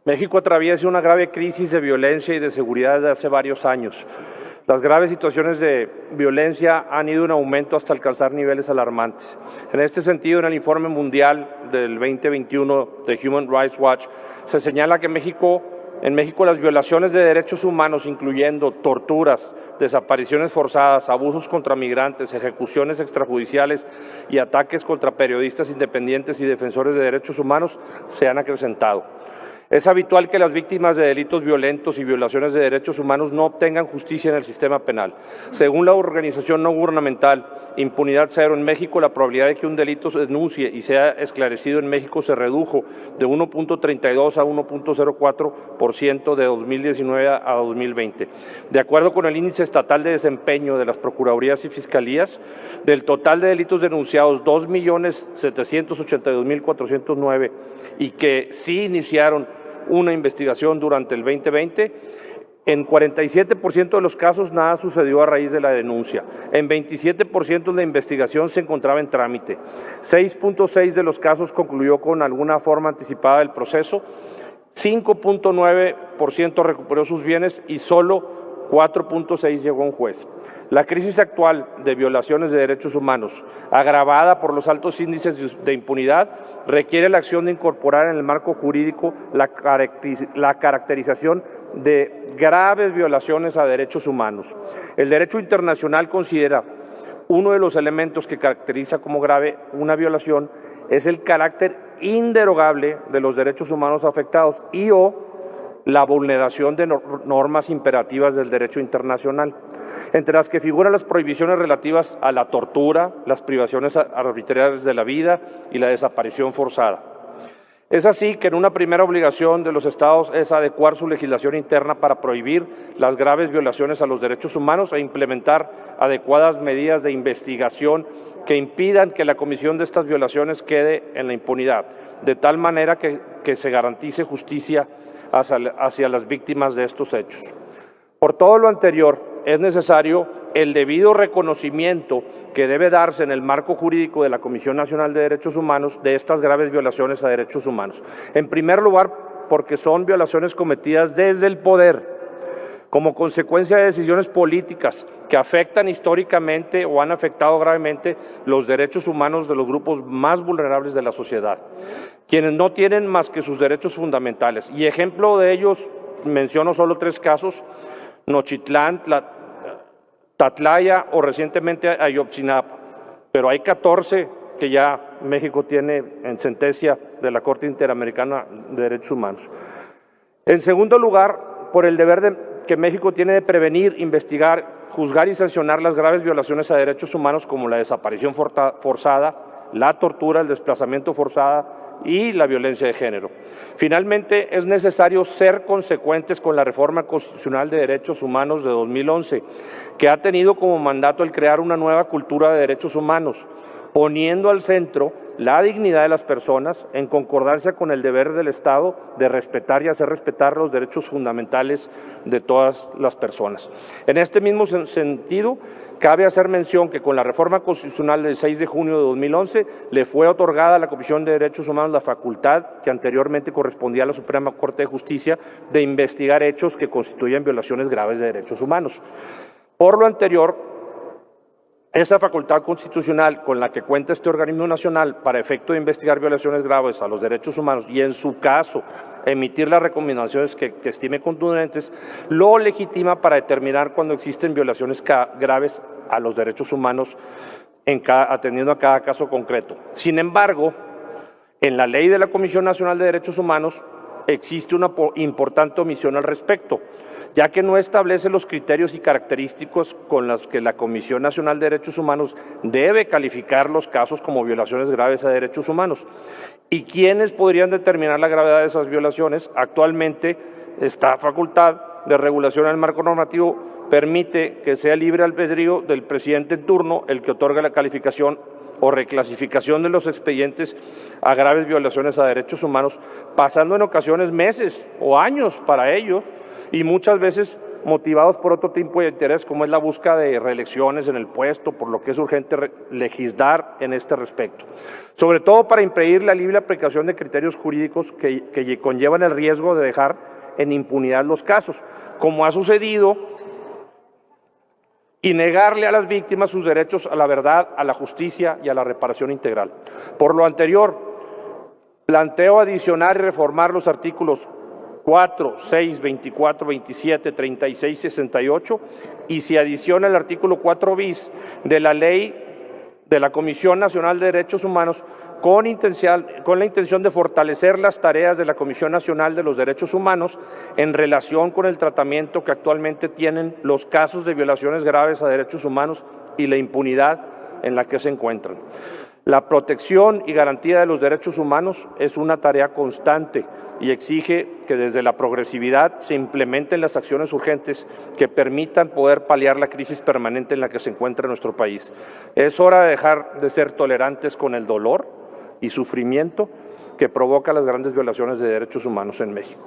México atraviesa una grave crisis de violencia y de seguridad desde hace varios años. Las graves situaciones de violencia han ido en aumento hasta alcanzar niveles alarmantes. En este sentido, en el informe mundial del 2021 de Human Rights Watch, se señala que en México las violaciones de derechos humanos, incluyendo torturas, desapariciones forzadas, abusos contra migrantes, ejecuciones extrajudiciales y ataques contra periodistas independientes y defensores de derechos humanos, se han acrecentado. Es habitual que las víctimas de delitos violentos y violaciones de derechos humanos no obtengan justicia en el sistema penal. Según la organización no gubernamental Impunidad Cero en México, la probabilidad de que un delito se denuncie y sea esclarecido en México se redujo de 1.32 a 1.04% de 2019 a 2020. De acuerdo con el Índice Estatal de Desempeño de las Procuradurías y Fiscalías, del total de delitos denunciados, 2.782.409 y que sí iniciaron una investigación durante el 2020, en 47% de los casos nada sucedió a raíz de la denuncia. En 27% la investigación se encontraba en trámite. 6.6% de los casos concluyó con alguna forma anticipada del proceso. 5.9% recuperó sus bienes y solo 4.6% llegó a un juez. La crisis actual de violaciones de derechos humanos, agravada por los altos índices de impunidad, requiere la acción de incorporar en el marco jurídico la caracterización de graves violaciones a derechos humanos. El derecho internacional considera uno de los elementos que caracteriza como grave una violación es el carácter inderogable de los derechos humanos afectados y o la vulneración de normas imperativas del derecho internacional, entre las que figuran las prohibiciones relativas a la tortura, las privaciones arbitrarias de la vida y la desaparición forzada. Es así que en una primera obligación de los Estados es adecuar su legislación interna para prohibir las graves violaciones a los derechos humanos e implementar adecuadas medidas de investigación que impidan que la comisión de estas violaciones quede en la impunidad, de tal manera que se garantice justicia hacia las víctimas de estos hechos. Por todo lo anterior, es necesario el debido reconocimiento que debe darse en el marco jurídico de la Comisión Nacional de Derechos Humanos de estas graves violaciones a derechos humanos. En primer lugar, porque son violaciones cometidas desde el poder, como consecuencia de decisiones políticas que afectan históricamente o han afectado gravemente los derechos humanos de los grupos más vulnerables de la sociedad, quienes no tienen más que sus derechos fundamentales. Y ejemplo de ellos, menciono solo 3 casos: Nochitlán, Tatlaya o recientemente Ayotzinapa, pero hay 14 que ya México tiene en sentencia de la Corte Interamericana de Derechos Humanos. En segundo lugar, por el deber que México tiene de prevenir, investigar, juzgar y sancionar las graves violaciones a derechos humanos como la desaparición forzada, la tortura, el desplazamiento forzado y la violencia de género. Finalmente, es necesario ser consecuentes con la Reforma Constitucional de Derechos Humanos de 2011, que ha tenido como mandato el crear una nueva cultura de derechos humanos, poniendo al centro la dignidad de las personas en concordancia con el deber del Estado de respetar y hacer respetar los derechos fundamentales de todas las personas. En este mismo sentido, cabe hacer mención que con la reforma constitucional del 6 de junio de 2011 le fue otorgada a la Comisión de Derechos Humanos la facultad que anteriormente correspondía a la Suprema Corte de Justicia de investigar hechos que constituyen violaciones graves de derechos humanos. Por lo anterior, esa facultad constitucional con la que cuenta este organismo nacional para efecto de investigar violaciones graves a los derechos humanos y, en su caso, emitir las recomendaciones que estime contundentes, lo legitima para determinar cuando existen violaciones graves a los derechos humanos atendiendo a cada caso concreto. Sin embargo, en la ley de la Comisión Nacional de Derechos Humanos existe una importante omisión al respecto, ya que no establece los criterios y característicos con los que la Comisión Nacional de Derechos Humanos debe calificar los casos como violaciones graves a derechos humanos. ¿Y quiénes podrían determinar la gravedad de esas violaciones? Actualmente, esta facultad de regulación en el marco normativo permite que sea libre albedrío del presidente en turno el que otorga la calificación o reclasificación de los expedientes a graves violaciones a derechos humanos, pasando en ocasiones meses o años para ello, y muchas veces motivados por otro tipo de interés, como es la búsqueda de reelecciones en el puesto, por lo que es urgente legislar en este respecto. Sobre todo para impedir la libre aplicación de criterios jurídicos que conllevan el riesgo de dejar en impunidad los casos, como ha sucedido, y negarle a las víctimas sus derechos a la verdad, a la justicia y a la reparación integral. Por lo anterior, planteo adicionar y reformar los artículos 4, 6, 24, 27, 36, 68 y se adiciona el artículo 4 bis de la Ley de la Comisión Nacional de Derechos Humanos con la intención de fortalecer las tareas de la Comisión Nacional de los Derechos Humanos en relación con el tratamiento que actualmente tienen los casos de violaciones graves a derechos humanos y la impunidad en la que se encuentran. La protección y garantía de los derechos humanos es una tarea constante y exige que desde la progresividad se implementen las acciones urgentes que permitan poder paliar la crisis permanente en la que se encuentra nuestro país. Es hora de dejar de ser tolerantes con el dolor y sufrimiento que provoca las grandes violaciones de derechos humanos en México.